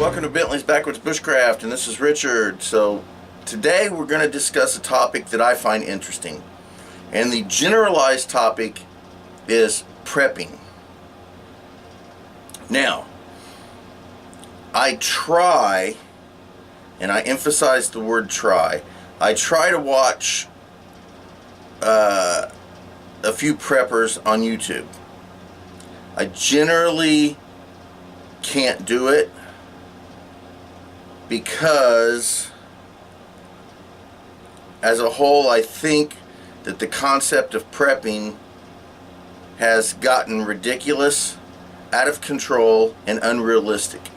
welcome to Bentley's Backwoods Bushcraft, and this is Richard. So today we're going to discuss a topic that I find interesting, and the generalized topic is prepping. Now, I try, and I emphasize the word try, I try to watch a few preppers on YouTube. I generally can't do it because as a whole I think that the concept of prepping has gotten ridiculous, out of control, and unrealistic.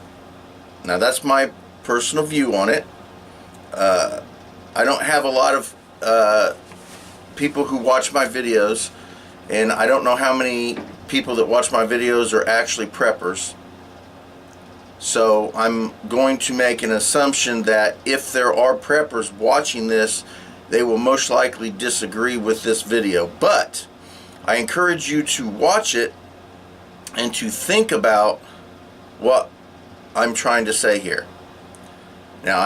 Now that's my personal view on it. I don't have a lot of people who watch my videos, and I don't know how many people that watch my videos are actually preppers. So I'm going to make an assumption that if there are preppers watching this, they will most likely disagree with this video. But I encourage you to watch it and to think about what I'm trying to say here. Now,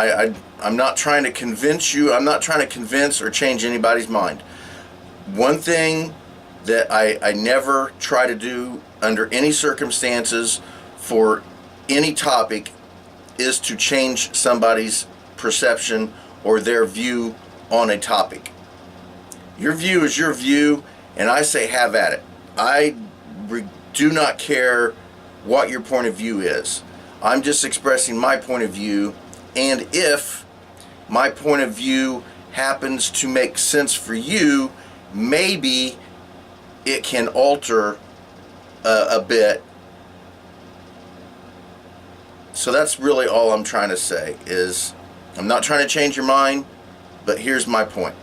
I'm not trying to convince you. I'm not trying to convince or change anybody's mind. One thing that I never try to do under any circumstances for any topic is to change somebody's perception or their view on a topic. Your view is your view, and I say have at it. I do not care what your point of view is. I'm just expressing my point of view, and if my point of view happens to make sense for you, maybe it can alter a bit. So that's really all I'm trying to say, is I'm not trying to change your mind, but here's my point.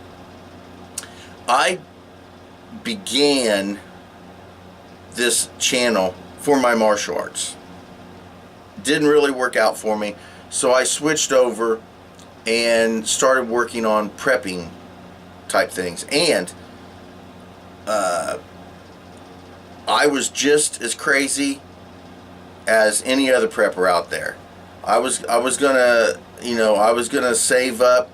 I began this channel for my martial arts. Didn't really work out for me, so I switched over and started working on prepping type things. And I was just as crazy as any other prepper out there. I was gonna save up,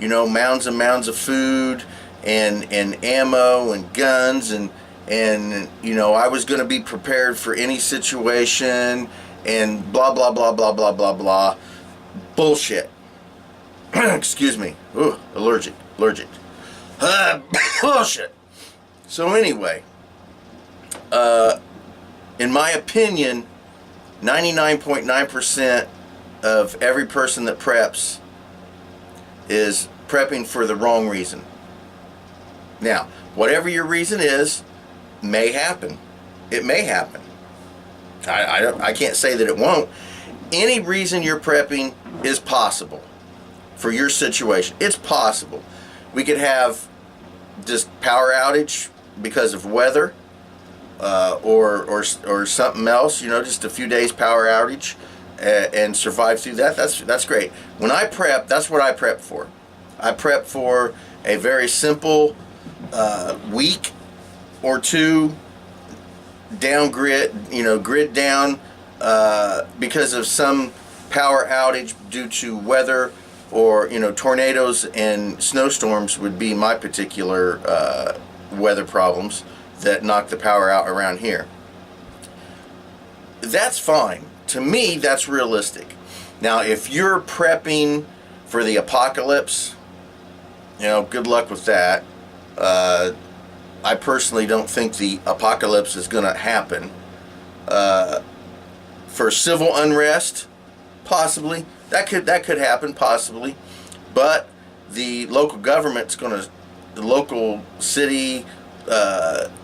mounds and mounds of food and ammo and guns, and I was gonna be prepared for any situation, and blah blah blah blah blah blah blah. Bullshit. Excuse me. Ooh, allergic. Bullshit. So anyway, in my opinion, 99.9% of every person that preps is prepping for the wrong reason. Now, whatever your reason is, may happen. It may happen. I can't say that it won't. Any reason you're prepping is possible for your situation. It's possible. We could have just power outage because of weather, or something else, just a few days power outage, and survive through that. That's great. When I prep, that's what I prep for. I prep for a very simple week or two down grid down because of some power outage due to weather, or tornadoes and snowstorms would be my particular weather problems that knock the power out around here. That's fine. To me, that's realistic. Now, if you're prepping for the apocalypse, good luck with that. I personally don't think the apocalypse is going to happen. For civil unrest, possibly. That could happen, possibly. But the local government's the local city,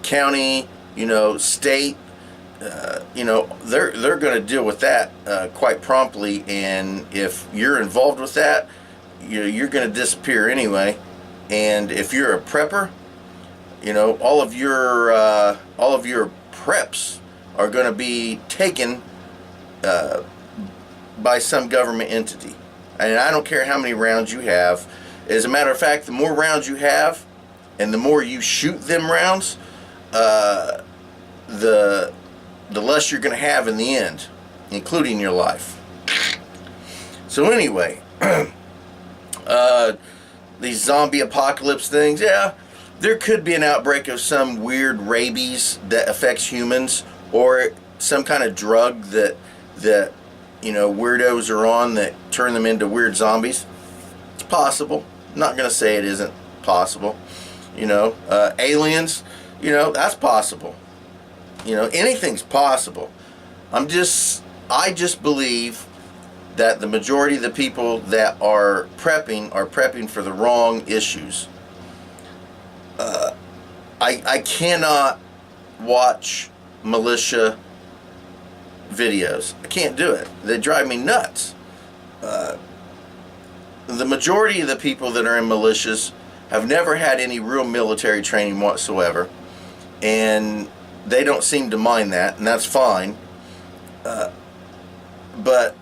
county, state, they're going to deal with that quite promptly. And if you're involved with that, you're going to disappear anyway. And if you're a prepper, all of your preps are going to be taken by some government entity. And I don't care how many rounds you have. As a matter of fact, the more rounds you have and the more you shoot them rounds, the less you're going to have in the end, including your life. So anyway, these zombie apocalypse things, yeah, there could be an outbreak of some weird rabies that affects humans, or some kind of drug that weirdos are on that turn them into weird zombies. It's possible. I'm not going to say it isn't possible. Aliens, that's possible. Anything's possible. I just believe that the majority of the people that are prepping for the wrong issues. I cannot watch militia videos. I can't do it. They drive me nuts. The majority of the people that are in militias have never had any real military training whatsoever, and they don't seem to mind that, and that's fine. But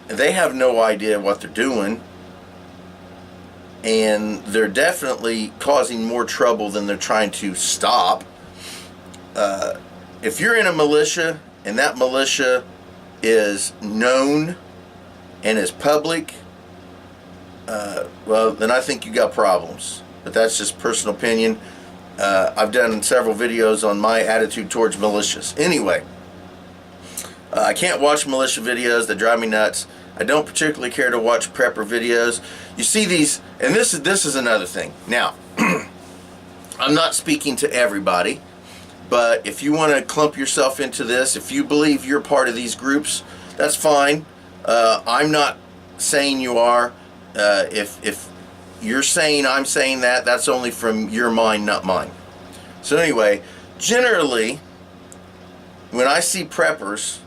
they have no idea what they're doing, and they're definitely causing more trouble than they're trying to stop. If you're in a militia and that militia is known and is public, well, then I think you got problems. But that's just personal opinion. I've done several videos on my attitude towards militias. Anyway, I can't watch militia videos. They drive me nuts. I don't particularly care to watch prepper videos. You see these, and this is another thing. Now, I'm not speaking to everybody, but if you want to clump yourself into this, if you believe you're part of these groups, that's fine. I'm not saying you are. If you're saying I'm saying that, that's only from your mind, not mine. So anyway, generally, when I see preppers,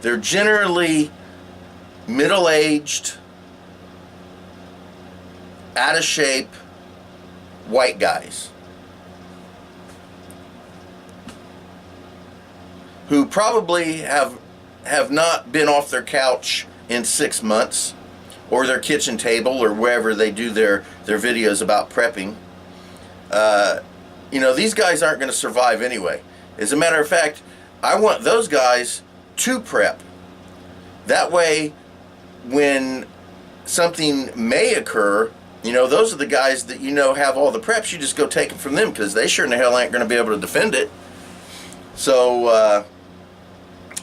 they're generally middle-aged, out of shape, white guys who probably have not been off their couch in 6 months, or their kitchen table, or wherever they do their videos about prepping. These guys aren't going to survive anyway. As a matter of fact, I want those guys to prep. That way, when something may occur, those are the guys that have all the preps. You just go take them from them, because they sure in the hell ain't going to be able to defend it. So,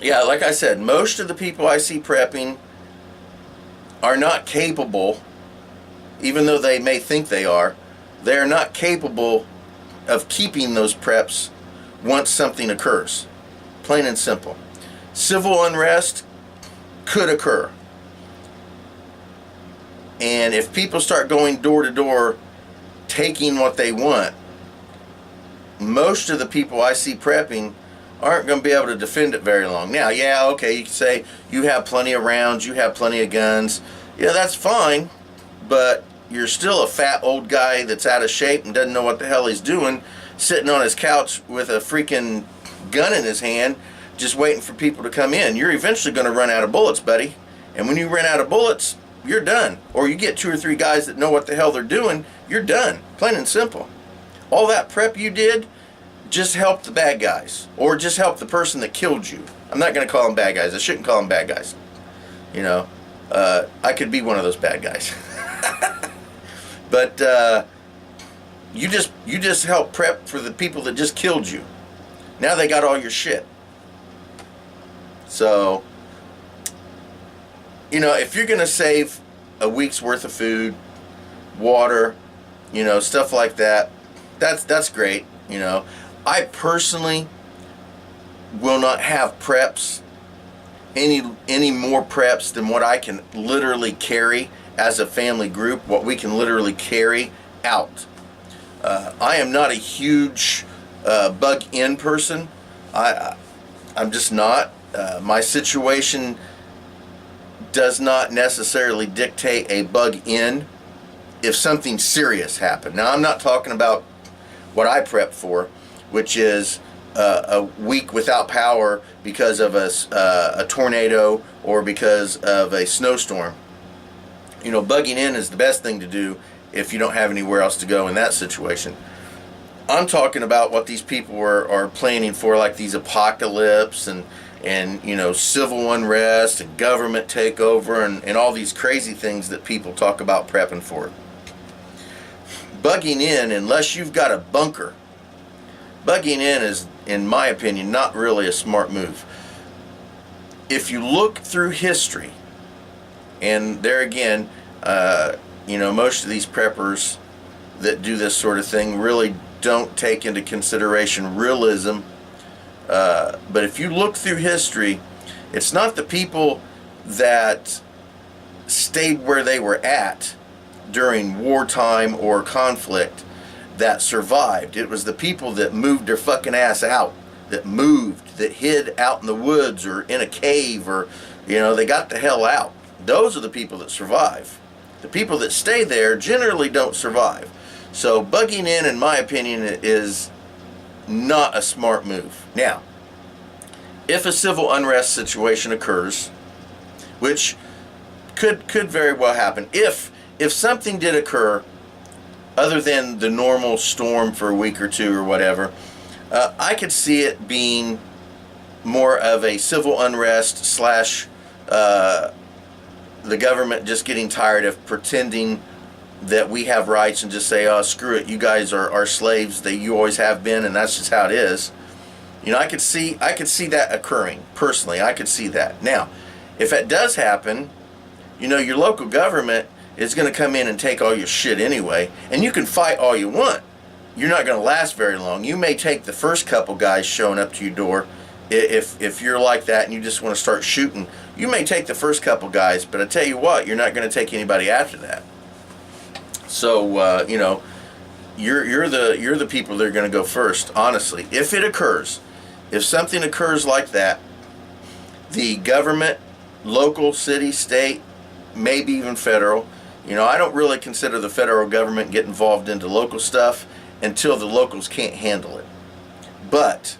yeah, like I said, most of the people I see prepping are not capable, even though they may think they are not capable of keeping those preps once something occurs. Plain and simple. Civil unrest could occur. And if people start going door to door taking what they want, most of the people I see prepping aren't going to be able to defend it very long. Now, yeah, okay, you can say you have plenty of rounds, you have plenty of guns. Yeah, that's fine, but you're still a fat old guy that's out of shape and doesn't know what the hell he's doing, sitting on his couch with a freaking gun in his hand, just waiting for people to come in. You're eventually going to run out of bullets, buddy. And when you run out of bullets, you're done. Or you get 2 or 3 guys that know what the hell they're doing, you're done. Plain and simple. All that prep you did just helped the bad guys, or just helped the person that killed you. I'm not going to call them bad guys. I shouldn't call them bad guys. I could be one of those bad guys. But you just helped prep for the people that just killed you. Now they got all your shit. So, if you're going to save a week's worth of food, water, stuff like that, that's great. I personally will not have preps, any more preps than what I can literally carry as a family group, what we can literally carry out. I am not a huge bug-in person. I'm just not. My situation does not necessarily dictate a bug-in if something serious happened. Now, I'm not talking about what I prep for, which is a week without power because of a tornado or because of a snowstorm. Bugging in is the best thing to do if you don't have anywhere else to go in that situation. I'm talking about what these people are planning for, like these apocalypse and and civil unrest and government takeover and all these crazy things that people talk about prepping for. Bugging in, unless you've got a bunker, bugging in is, in my opinion, not really a smart move. If you look through history, and there again, most of these preppers that do this sort of thing really don't take into consideration realism. But if you look through history, it's not the people that stayed where they were at during wartime or conflict that survived. It was the people that moved their fucking ass out, that hid out in the woods or in a cave, or they got the hell out. Those are the people that survive. The people that stay there generally don't survive. So bugging in my opinion, is not a smart move. Now, if a civil unrest situation occurs, which could very well happen, if something did occur other than the normal storm for a week or two or whatever, I could see it being more of a civil unrest slash the government just getting tired of pretending that we have rights and just say, oh, screw it, you guys are slaves, that you always have been, and that's just how it is. I could see that occurring. Personally, I could see that. Now, if it does happen, your local government is going to come in and take all your shit anyway, and you can fight all you want. You're not going to last very long. You may take the first couple guys showing up to your door. If you're like that and you just want to start shooting, you may take the first couple guys, but I tell you what, you're not going to take anybody after that. So you're the people that are going to go first. Honestly, if it occurs, if something occurs like that, the government, local, city, state, maybe even federal, I don't really consider the federal government get involved into local stuff until the locals can't handle it. But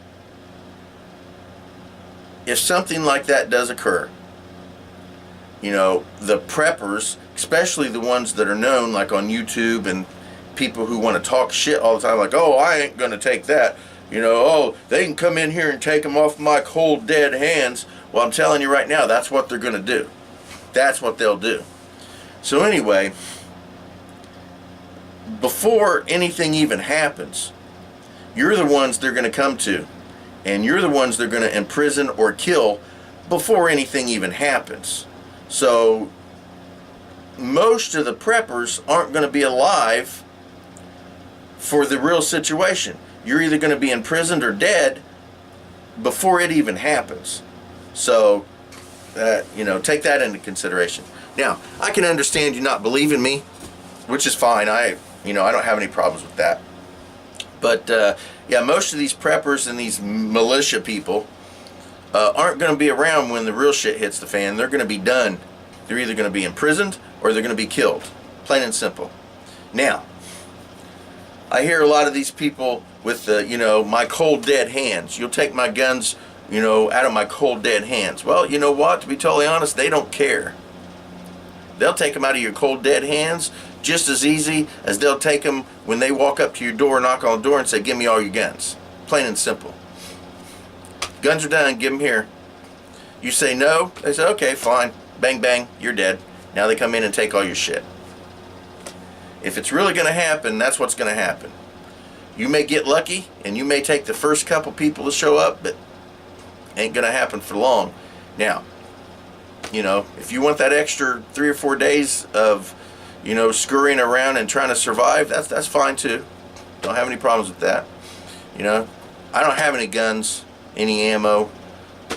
if something like that does occur, the preppers, especially the ones that are known like on YouTube and people who want to talk shit all the time, like, oh, I ain't going to take that. Oh, they can come in here and take them off my cold, dead hands. Well, I'm telling you right now, that's what they're going to do. That's what they'll do. So anyway, before anything even happens, you're the ones they're going to come to. And you're the ones they're going to imprison or kill before anything even happens. So most of the preppers aren't going to be alive for the real situation. You're either going to be imprisoned or dead before it even happens. So, take that into consideration. Now, I can understand you not believing me, which is fine. I don't have any problems with that. But, most of these preppers and these militia people aren't going to be around when the real shit hits the fan. They're going to be done. They're either going to be imprisoned or they're going to be killed. Plain and simple. Now, I hear a lot of these people with the, my cold dead hands. You'll take my guns, out of my cold dead hands. Well, you know what? To be totally honest, they don't care. They'll take them out of your cold dead hands just as easy as they'll take them when they walk up to your door, knock on the door and say, give me all your guns. Plain and simple. Guns are done, give them here. You say no, they say, okay, fine. Bang, bang, you're dead. Now they come in and take all your shit. If it's really going to happen, that's what's going to happen. You may get lucky, and you may take the first couple people to show up, but ain't going to happen for long. Now, if you want that extra 3 or 4 days of, scurrying around and trying to survive, that's fine too. Don't have any problems with that. I don't have any guns, any ammo,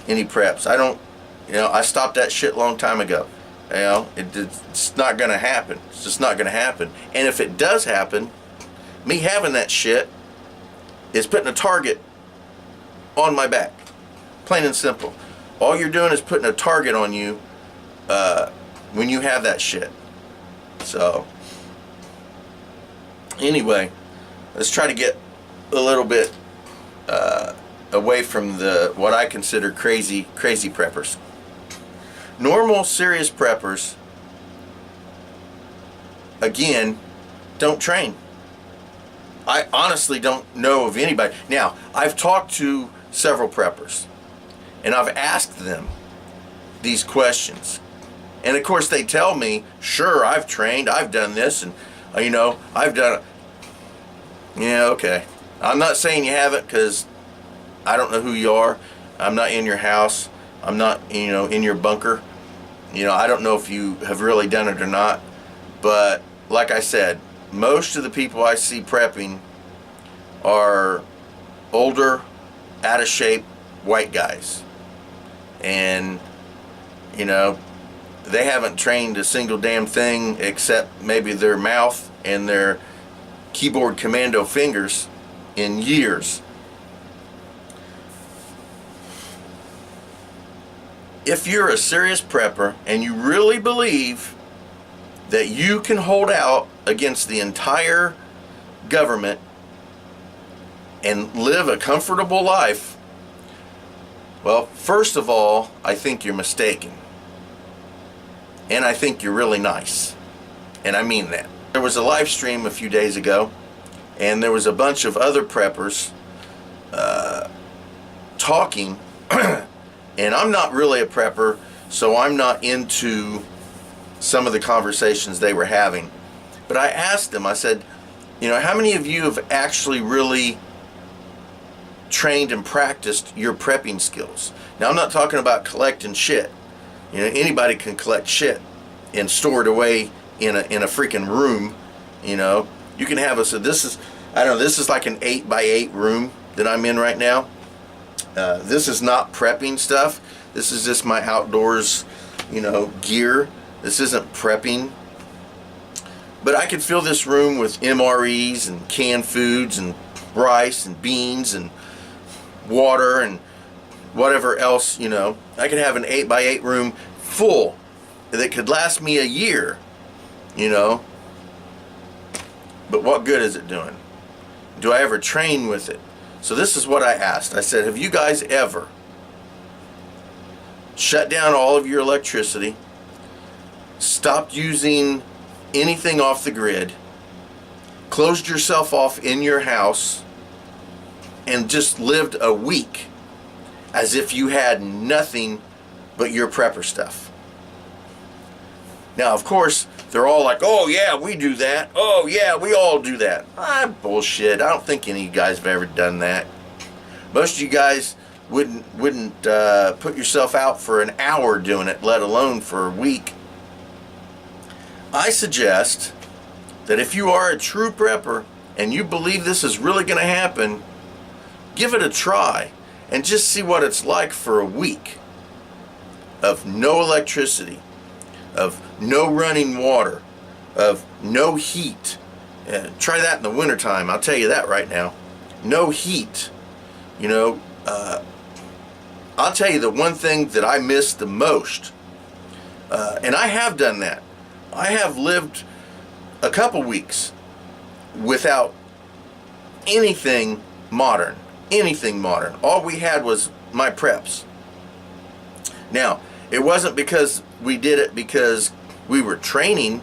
any preps. I stopped that shit a long time ago. It's not going to happen. It's just not going to happen. And if it does happen, me having that shit is putting a target on my back. Plain and simple. All you're doing is putting a target on you when you have that shit. So, anyway, let's try to get a little bit away from what I consider crazy preppers. Normal, serious preppers, again, don't train. I honestly don't know of anybody. Now, I've talked to several preppers, And I've asked them these questions. And of course they tell me, sure, I've trained, I've done this, and I've done it. Yeah, okay. I'm not saying you haven't, because I don't know who you are. I'm not in your house. I'm not, in your bunker. I don't know if you have really done it or not. But like I said, most of the people I see prepping are older, out of shape white guys. And, they haven't trained a single damn thing except maybe their mouth and their keyboard commando fingers in years. If you're a serious prepper and you really believe that you can hold out against the entire government and live a comfortable life, well, first of all, I think you're mistaken. And I think you're really nice. And I mean that. There was a live stream a few days ago, and there was a bunch of other preppers talking. And I'm not really a prepper, so I'm not into some of the conversations they were having. But I asked them, I said, how many of you have actually really trained and practiced your prepping skills? Now, I'm not talking about collecting shit. Anybody can collect shit and store it away in a freaking room. You can have this is like an 8x8 room that I'm in right now. This is not prepping stuff. This is just my outdoors, gear. This isn't prepping. But I could fill this room with MREs and canned foods and rice and beans and water and whatever else, I could have an 8x8 room full that could last me a year, But what good is it doing? Do I ever train with it? So this is what I asked. I said, have you guys ever shut down all of your electricity, stopped using anything off the grid, closed yourself off in your house, and just lived a week as if you had nothing but your prepper stuff? Now, of course, they're all like, oh yeah, we do that. Oh yeah, we all do that. Bullshit. I don't think any of you guys have ever done that. Most of you guys wouldn't put yourself out for an hour doing it, let alone for a week. I suggest that if you are a true prepper and you believe this is really going to happen, give it a try and just see what it's like for a week of no electricity, of no running water, of no heat. Try that in the wintertime, I'll tell you that right now. No heat. I'll tell you the one thing that I miss the most, and I have done that. I have lived a couple weeks without anything modern. All we had was my preps. Now, it wasn't because we did it because we were training.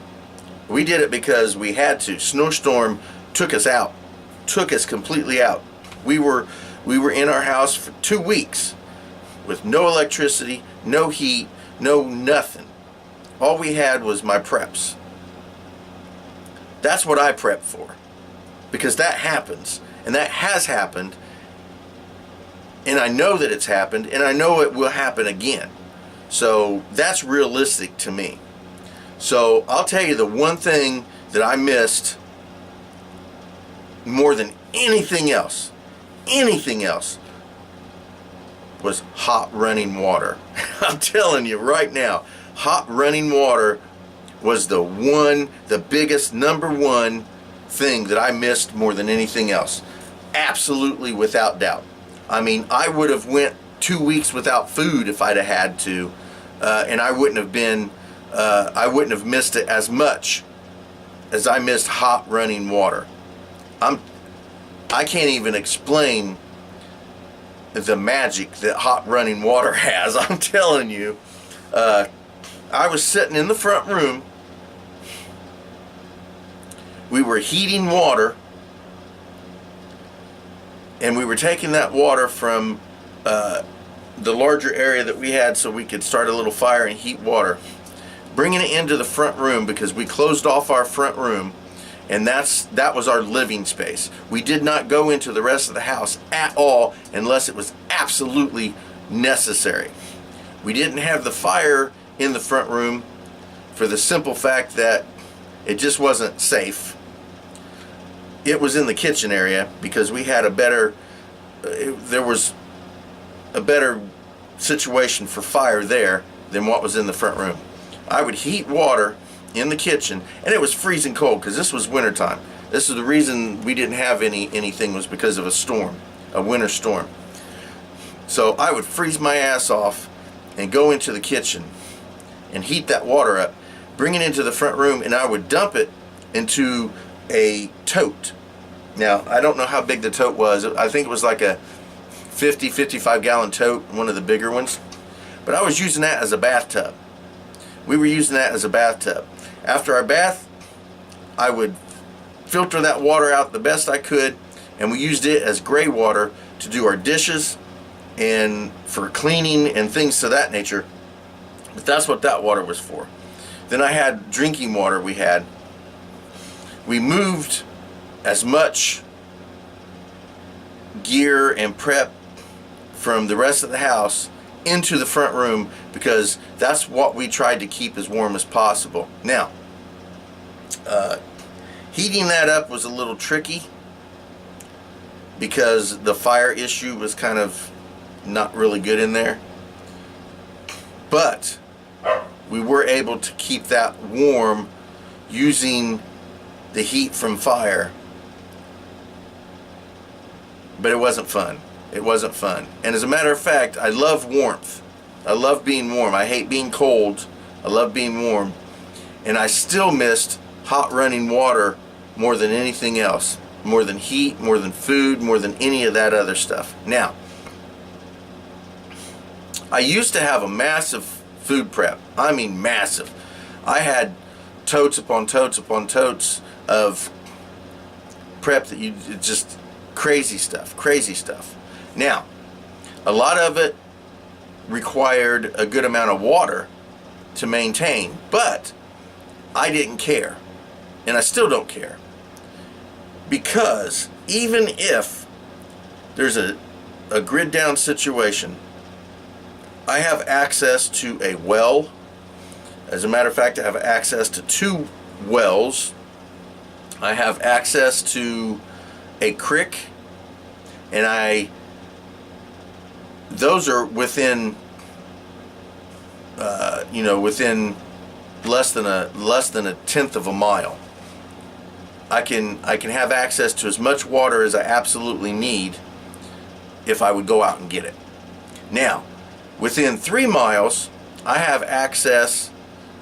We did it because we had to. Snowstorm took us out, took us completely out. We were in our house for 2 weeks with no electricity, no heat, no nothing. All we had was my preps. That's what I prep for, because that happens, and that has happened, and I know that it's happened, and I know it will happen again. So that's realistic to me. So I'll tell you the one thing that I missed more than anything else was hot running water. I'm telling you right now, hot running water was the biggest #1 thing that I missed more than anything else. Absolutely, without doubt. I mean, I would have went 2 weeks without food if I'd have had to, and I wouldn't have missed it as much as I missed hot running water. I can't even explain the magic that hot running water has. I'm telling you. I was sitting in the front room. We were heating water, and we were taking that water from the larger area that we had so we could start a little fire and heat water, bringing it into the front room because we closed off our front room, and that was our living space. We did not go into the rest of the house at all unless it was absolutely necessary. We didn't have the fire in the front room for the simple fact that it just wasn't safe. It was in the kitchen area because we had there was a better situation for fire there than what was in the front room. I would heat water in the kitchen, and it was freezing cold because this was wintertime. This is the reason we didn't have anything was because of a storm, a winter storm. So I would freeze my ass off and go into the kitchen and heat that water up, bring it into the front room, and I would dump it into a tote. Now, I don't know how big the tote was. I think it was like a 55 gallon tote, one of the bigger ones. But I was using that as a bathtub. We were using that as a bathtub. After our bath, I would filter that water out the best I could, and we used it as gray water to do our dishes and for cleaning and things to that nature. But that's what that water was for. Then I had drinking water we moved as much gear and prep from the rest of the house into the front room because that's what we tried to keep as warm as possible. Now, heating that up was a little tricky because the fire issue was kind of not really good in there, but we were able to keep that warm using the heat from fire. But it wasn't fun. It wasn't fun. And as a matter of fact, I love warmth. I love being warm. I hate being cold. I love being warm. And I still missed hot running water more than anything else. More than heat, more than food, more than any of that other stuff. Now, I used to have a massive food prep. I mean massive. I had totes upon totes upon totes of prep that you just crazy stuff. Now, a lot of it required a good amount of water to maintain, but I didn't care, and I still don't care, because even if there's a grid down situation, I have access to a well. As a matter of fact, I have access to 2 wells. I have access to a creek, and those are within within less than a tenth of a mile. I can have access to as much water as I absolutely need if I would go out and get it. Now, within 3 miles, I have access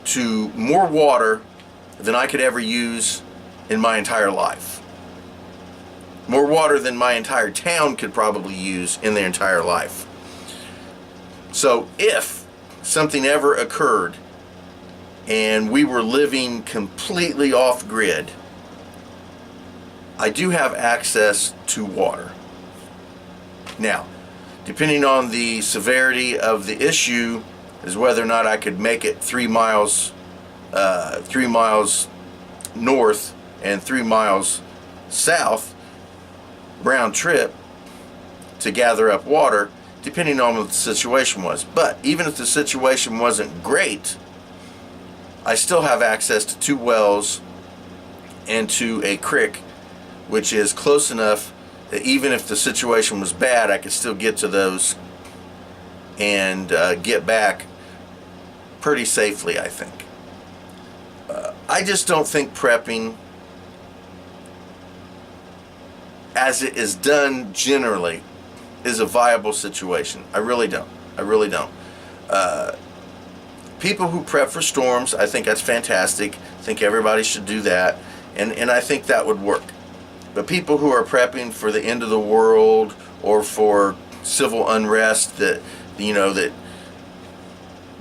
to more water than I could ever use in my entire life. More water than my entire town could probably use in their entire life. So if something ever occurred and we were living completely off grid, I do have access to water. Now, depending on the severity of the issue is whether or not I could make it 3 miles north and 3 miles south round trip to gather up water, depending on what the situation was. But even if the situation wasn't great, I still have access to 2 wells and to a creek, which is close enough that even if the situation was bad, I could still get to those and get back pretty safely, I think. I just don't think prepping, as it is done generally, is a viable situation. I really don't. People who prep for storms, I think that's fantastic. I think everybody should do that, and I think that would work. But people who are prepping for the end of the world or for civil unrest that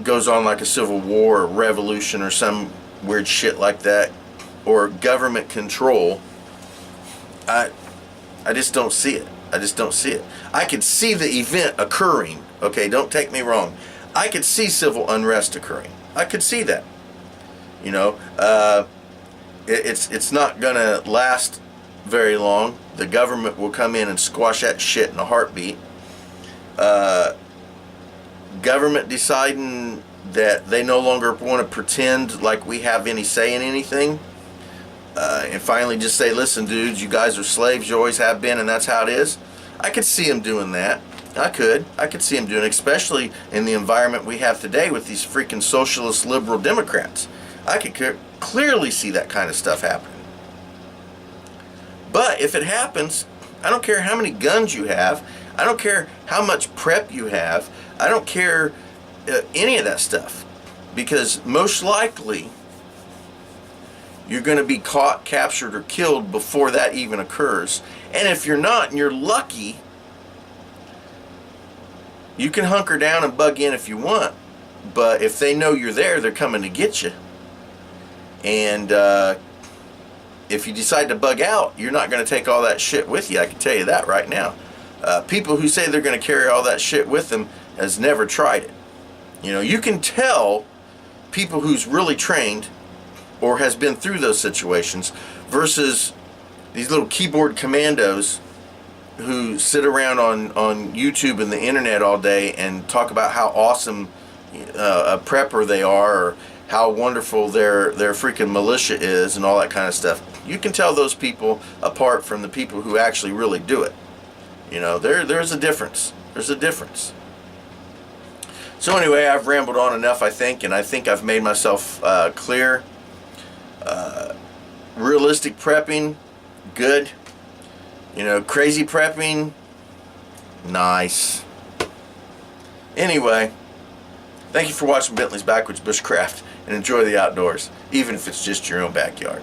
goes on, like a civil war or revolution or some weird shit like that, or government control, I just don't see it. I just don't see it. I could see the event occurring. Okay, don't take me wrong. I could see civil unrest occurring. I could see that. You know, it's not gonna last very long. The government will come in and squash that shit in a heartbeat. Government deciding that they no longer want to pretend like we have any say in anything, and finally just say, listen dudes, you guys are slaves, you always have been, and that's how it is. I could see them doing that. I could see them doing it, especially in the environment we have today with these freaking socialist liberal Democrats. I could clearly see that kind of stuff happening. But if it happens, I don't care how many guns you have, I don't care how much prep you have, I don't care any of that stuff, because most likely you're going to be caught, captured, or killed before that even occurs. And if you're not, and you're lucky, you can hunker down and bug in if you want, but if they know you're there, they're coming to get you. And if you decide to bug out, you're not going to take all that shit with you. I can tell you that right now. People who say they're going to carry all that shit with them has never tried it. You know, you can tell people who's really trained or has been through those situations versus these little keyboard commandos who sit around on YouTube and the internet all day and talk about how awesome a prepper they are, or how wonderful their freaking militia is and all that kind of stuff. You can tell those people apart from the people who actually really do it. You know, there's a difference. There's a difference. So anyway, I've rambled on enough, I think, and I think I've made myself clear. Realistic prepping, good. You know, crazy prepping, nice. Anyway, thank you for watching Bentley's Backwoods Bushcraft, and enjoy the outdoors, even if it's just your own backyard.